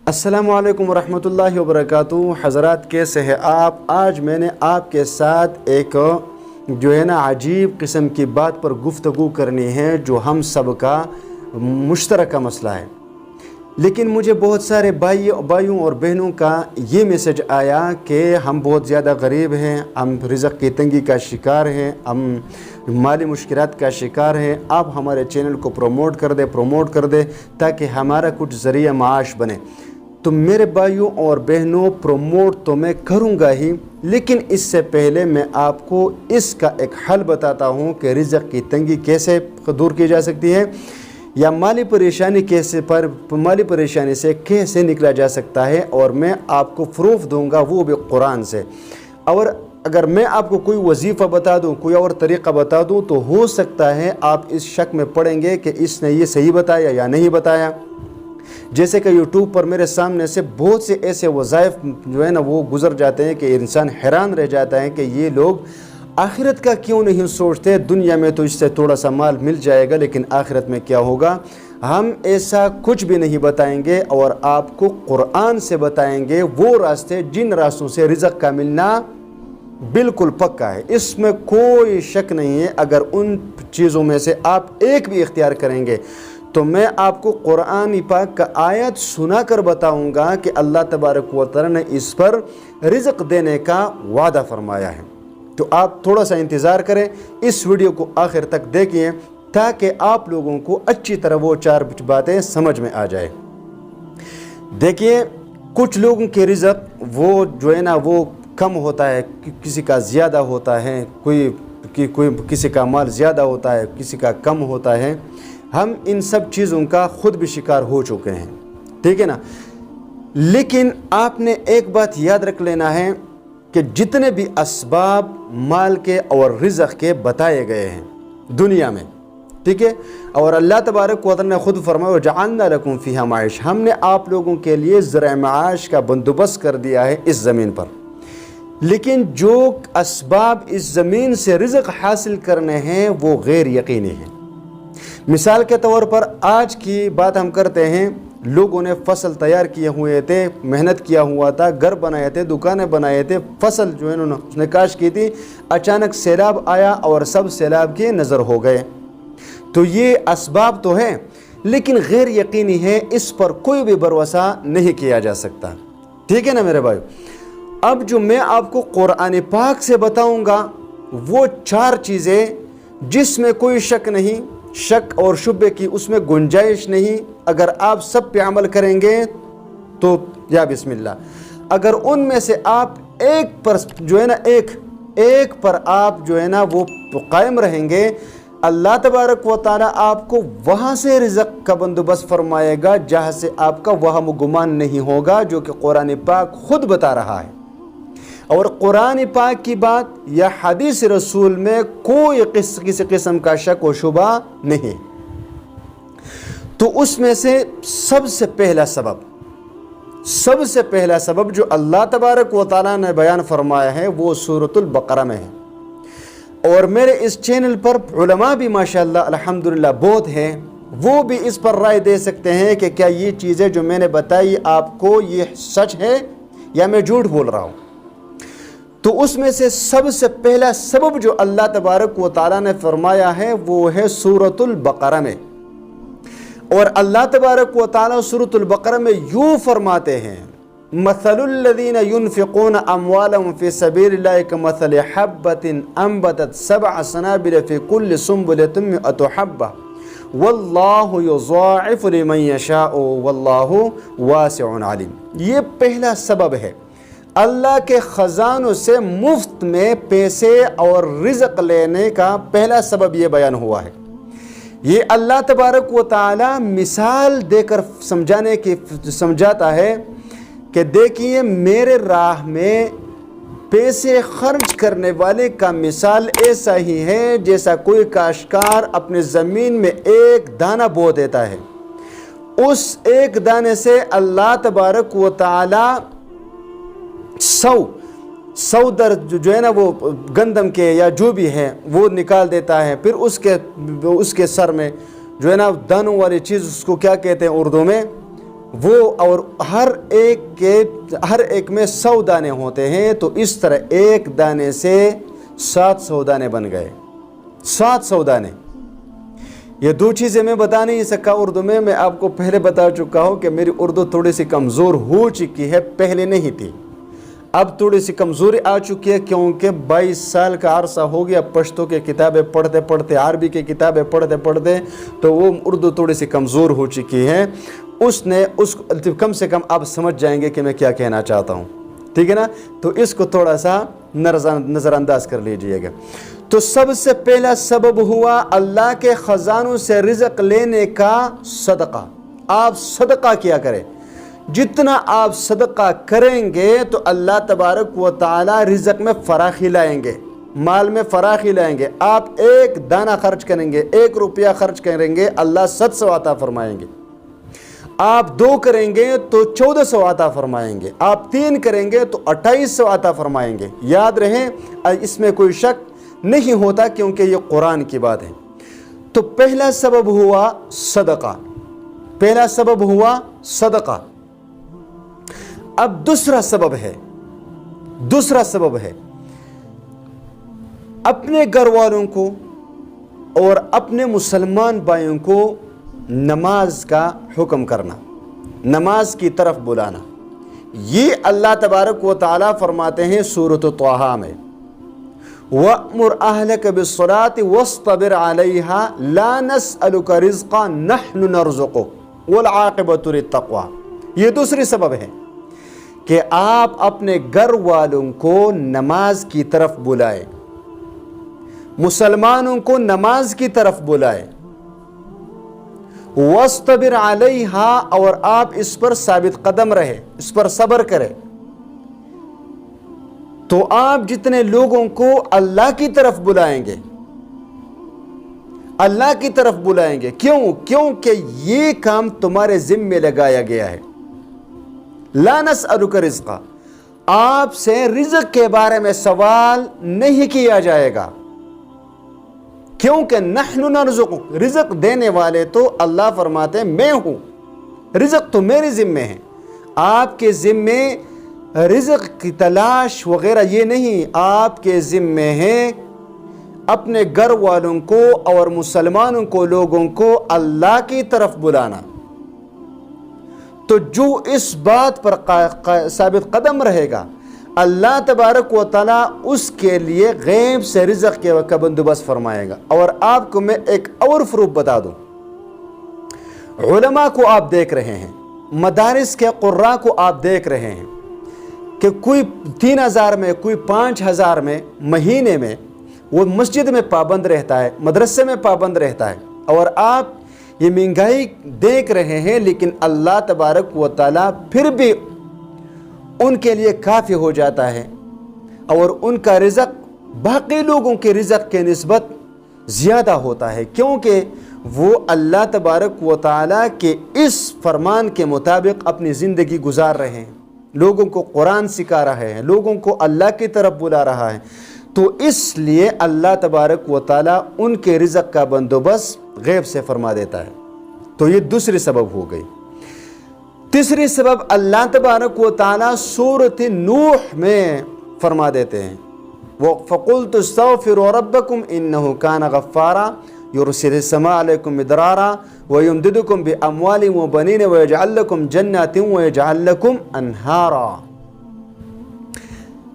السلام علیکم ورحمۃ اللہ وبرکاتہ۔ حضرات کیسے ہیں آپ؟ آج میں نے آپ کے ساتھ ایک عجیب قسم کی بات پر گفتگو کرنی ہے جو ہم سب کا مشترکہ مسئلہ ہے، لیکن مجھے بہت سارے بھائیوں اور بہنوں کا یہ میسج آیا کہ ہم بہت زیادہ غریب ہیں، ہم رزق کی تنگی کا شکار ہیں، ہم مالی مشکلات کا شکار ہیں، آپ ہمارے چینل کو پروموٹ کر دے تاکہ ہمارا کچھ ذریعہ معاش بنے۔ تو میرے بھائیوں اور بہنوں، پروموٹ تو میں کروں گا ہی، لیکن اس سے پہلے میں آپ کو اس کا ایک حل بتاتا ہوں کہ رزق کی تنگی کیسے دور کی جا سکتی ہے، یا مالی پریشانی سے کیسے نکلا جا سکتا ہے، اور میں آپ کو پروف دوں گا وہ بھی قرآن سے۔ اور اگر میں آپ کو کوئی وظیفہ بتا دوں، کوئی اور طریقہ بتا دوں، تو ہو سکتا ہے آپ اس شک میں پڑیں گے کہ اس نے یہ صحیح بتایا یا نہیں بتایا۔ جیسے کہ یوٹیوب پر میرے سامنے سے بہت سے ایسے وظائف وہ گزر جاتے ہیں کہ انسان حیران رہ جاتا ہے کہ یہ لوگ آخرت کا کیوں نہیں سوچتے۔ دنیا میں تو اس سے تھوڑا سا مال مل جائے گا، لیکن آخرت میں کیا ہوگا؟ ہم ایسا کچھ بھی نہیں بتائیں گے، اور آپ کو قرآن سے بتائیں گے وہ راستے جن راستوں سے رزق کا ملنا بالکل پکا ہے، اس میں کوئی شک نہیں ہے۔ اگر ان چیزوں میں سے آپ ایک بھی اختیار کریں گے تو میں آپ کو قرآن پاک کا آیت سنا کر بتاؤں گا کہ اللہ تبارک و تعالی نے اس پر رزق دینے کا وعدہ فرمایا ہے۔ تو آپ تھوڑا سا انتظار کریں، اس ویڈیو کو آخر تک دیکھیں تاکہ آپ لوگوں کو اچھی طرح وہ چار باتیں سمجھ میں آ جائے۔ دیکھیے، کچھ لوگوں کے رزق وہ وہ کم ہوتا ہے، کسی کا زیادہ ہوتا ہے، کسی کا مال زیادہ ہوتا ہے، کسی کا کم ہوتا ہے۔ ہم ان سب چیزوں کا خود بھی شکار ہو چکے ہیں، ٹھیک ہے نا؟ لیکن آپ نے ایک بات یاد رکھ لینا ہے کہ جتنے بھی اسباب مال کے اور رزق کے بتائے گئے ہیں دنیا میں، ٹھیک ہے، اور اللہ تبارک و تعالی نے خود فرمایا وَجَعَلْنَا لَكُمْ فِيهَا مَعِيشَةً، ہم نے آپ لوگوں کے لیے ذرائع معاش کا بندوبست کر دیا ہے اس زمین پر۔ لیکن جو اسباب اس زمین سے رزق حاصل کرنے ہیں وہ غیر یقینی ہیں۔ مثال کے طور پر آج کی بات ہم کرتے ہیں، لوگوں نے فصل تیار کیے ہوئے تھے، محنت کیا ہوا تھا، گھر بنائے تھے، دکانیں بنائے تھے، فصل اس نے کاشت کی تھی، اچانک سیلاب آیا اور سب سیلاب کے نظر ہو گئے۔ تو یہ اسباب تو ہیں، لیکن غیر یقینی ہے، اس پر کوئی بھی بھروسہ نہیں کیا جا سکتا، ٹھیک ہے نا میرے بھائی؟ اب جو میں آپ کو قرآن پاک سے بتاؤں گا وہ چار چیزیں جس میں کوئی شک نہیں، شک اور شبے کی اس میں گنجائش نہیں، اگر آپ سب پہ عمل کریں گے تو یا بسم اللہ۔ اگر ان میں سے آپ ایک پر ایک پر آپ وہ قائم رہیں گے، اللہ تبارک و تعالی آپ کو وہاں سے رزق کا بندوبست فرمائے گا جہاں سے آپ کا وہم و گمان نہیں ہوگا، جو کہ قرآن پاک خود بتا رہا ہے۔ اور قرآن پاک کی بات یا حدیث رسول میں کوئی کسی قسم کا شک و شبہ نہیں۔ تو اس میں سے سب سے پہلا سبب جو اللہ تبارک و تعالیٰ نے بیان فرمایا ہے وہ سورۃ البقرہ میں ہے، اور میرے اس چینل پر علماء بھی ماشاءاللہ الحمدللہ بہت ہیں، وہ بھی اس پر رائے دے سکتے ہیں کہ کیا یہ چیزیں جو میں نے بتائی آپ کو یہ سچ ہے یا میں جھوٹ بول رہا ہوں۔ تو اس میں سے سب سے پہلا سبب جو اللہ تبارک و تعالیٰ نے فرمایا ہے وہ ہے سورۃ البقرہ میں، اور اللہ تبارک و تعالیٰ سورۃ البقرہ میں یوں فرماتے ہیں مثل الذین ينفقون اموالهم في سبيل الله كمثل حبة انبتت 7 سنابل في كل سنبلة 100 حبة واللہ یضاعف لمن یشاء واللہ واسع علیم۔ یہ پہلا سبب ہے، اللہ کے خزانوں سے مفت میں پیسے اور رزق لینے کا پہلا سبب یہ بیان ہوا ہے۔ یہ اللہ تبارک و تعالی مثال دے کر سمجھاتا ہے کہ دیکھیے میرے راہ میں پیسے خرچ کرنے والے کا مثال ایسا ہی ہے جیسا کوئی کاشتکار اپنے زمین میں ایک دانہ بو دیتا ہے، اس ایک دانے سے اللہ تبارک و تعالی 100 در وہ گندم کے یا جو بھی ہے وہ نکال دیتا ہے، پھر اس کے سر میں دانوں والی چیز اس کو کیا کہتے ہیں اردو میں وہ اور ہر ایک میں 100 دانے ہوتے ہیں، تو اس طرح ایک دانے سے 700 دانے بن گئے، 700 دانے۔ یہ دو چیزیں میں بتا نہیں سکا اردو میں آپ کو پہلے بتا چکا ہوں کہ میری اردو تھوڑی سی کمزور ہو چکی ہے، پہلے نہیں تھی، اب تھوڑی سی کمزوری آ چکی ہے، کیونکہ 22 سال کا عرصہ ہو گیا پشتو کے کتابیں پڑھتے پڑھتے، عربی کی کتابیں پڑھتے پڑھتے، تو وہ اردو تھوڑی سی کمزور ہو چکی ہے۔ اس کم سے کم آپ سمجھ جائیں گے کہ میں کیا کہنا چاہتا ہوں، ٹھیک ہے نا؟ تو اس کو تھوڑا سا نظر انداز کر لیجئے گا۔ تو سب سے پہلا سبب ہوا اللہ کے خزانوں سے رزق لینے کا صدقہ۔ آپ صدقہ کیا کریں، جتنا آپ صدقہ کریں گے تو اللہ تبارک و تعالی رزق میں فراخی لائیں گے، مال میں فراخی لائیں گے۔ آپ ایک دانہ خرچ کریں گے، 1 روپیہ خرچ کریں گے، اللہ 700 عطا فرمائیں گے۔ آپ 2 کریں گے تو 1400 عطا فرمائیں گے، آپ 3 کریں گے تو 2800 عطا فرمائیں گے۔ یاد رہیں، اس میں کوئی شک نہیں ہوتا، کیونکہ یہ قرآن کی بات ہے۔ تو پہلا سبب ہوا صدقہ، پہلا سبب ہوا صدقہ۔ اب دوسرا سبب ہے اپنے گھر والوں کو اور اپنے مسلمان بھائیوں کو نماز کا حکم کرنا، نماز کی طرف بلانا۔ یہ اللہ تبارک و تعالیٰ فرماتے ہیں سورۃ طٰہٰ میں، وَأْمُرْ أَهْلَكَ بِالصَّلَاةِ وَاصْطَبِرْ عَلَيْهَا لَا نَسْأَلُكَ رِزْقًا نَحْنُ نَرْزُقُكَ وَالْعَاقِبَةُ لِلتَّقْوَىٰ۔ یہ دوسری سبب ہے کہ آپ اپنے گھر والوں کو نماز کی طرف بلائیں، مسلمانوں کو نماز کی طرف بلائیں۔ وَاصْطَبِرْ عَلَيْهَا، اور آپ اس پر ثابت قدم رہے، اس پر صبر کریں۔ تو آپ جتنے لوگوں کو اللہ کی طرف بلائیں گے، اللہ کی طرف بلائیں گے، کیونکہ یہ کام تمہارے ذمے لگایا گیا ہے۔ لا نسألک رزقا، آپ سے رزق کے بارے میں سوال نہیں کیا جائے گا، کیونکہ نحن نرزقک، رزق دینے والے تو اللہ فرماتے ہیں میں ہوں، رزق تو میرے ذمے ہے، آپ کے ذمے رزق کی تلاش وغیرہ یہ نہیں، آپ کے ذمے ہیں اپنے گھر والوں کو اور مسلمانوں کو، لوگوں کو اللہ کی طرف بلانا۔ تو جو اس بات پر ثابت قدم رہے گا، اللہ تبارک و تعالیٰ اس کے لیے غیب سے رزق کا بندوبست فرمائے گا۔ اور آپ کو میں ایک اور فروق بتا دوں، علماء کو آپ دیکھ رہے ہیں، مدارس کے قراء کو آپ دیکھ رہے ہیں کہ کوئی 3000 میں، کوئی 5000 میں مہینے میں وہ مسجد میں پابند رہتا ہے، مدرسے میں پابند رہتا ہے، اور آپ یہ مہنگائی دیکھ رہے ہیں، لیکن اللہ تبارک و تعالیٰ پھر بھی ان کے لیے کافی ہو جاتا ہے، اور ان کا رزق باقی لوگوں کے رزق کے نسبت زیادہ ہوتا ہے، کیونکہ وہ اللہ تبارک و تعالیٰ کے اس فرمان کے مطابق اپنی زندگی گزار رہے ہیں، لوگوں کو قرآن سکھا رہے ہیں، لوگوں کو اللہ کی طرف بلا رہا ہے، تو اس لیے اللہ تبارک و تعالیٰ ان کے رزق کا بندوبست غیب سے فرما دیتا ہے۔ تو یہ دوسری سبب ہو گئی۔ تیسری سبب اللہ تبارک و تعالیٰ سورۃ نوح میں فرما دیتے ہیں، فَقُلْتُ اسْتَغْفِرُوا رَبَّكُمْ إِنَّهُ كَانَ غَفَّارًا يُرْسِلِ السَّمَاءَ عَلَيْكُمْ مِدْرَارًا وَيُمْدِدْكُمْ بِأَمْوَالٍ وَبَنِينَ وَيَجْعَلْ لَكُمْ جَنَّاتٍ وَيَجْعَلْ لَكُمْ أَنْهَارًا،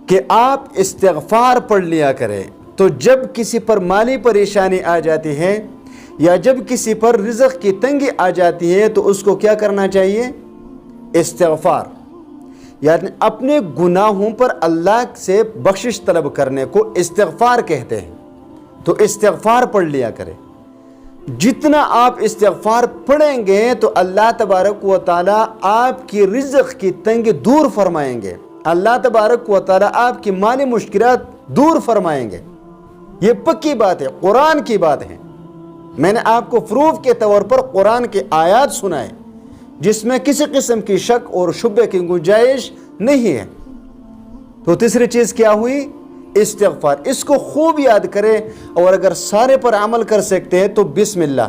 کہ آپ استغفار پڑھ لیا کریں۔ تو جب کسی پر مالی پریشانی آ جاتی ہے یا جب کسی پر رزق کی تنگی آ جاتی ہے تو اس کو کیا کرنا چاہیے؟ استغفار، یعنی اپنے گناہوں پر اللہ سے بخشش طلب کرنے کو استغفار کہتے ہیں۔ تو استغفار پڑھ لیا کریں، جتنا آپ استغفار پڑھیں گے تو اللہ تبارک و تعالیٰ آپ کی رزق کی تنگی دور فرمائیں گے، اللہ تبارک و تعالیٰ آپ کی مالی مشکلات دور فرمائیں گے۔ یہ پکی بات ہے، قرآن کی بات ہے۔ میں نے آپ کو پروف کے طور پر قرآن کی آیات سنائے جس میں کسی قسم کی شک اور شبہ کی گنجائش نہیں ہے۔ تو تیسری چیز کیا ہوئی؟ استغفار۔ اس کو خوب یاد کریں، اور اگر سارے پر عمل کر سکتے ہیں تو بسم اللہ،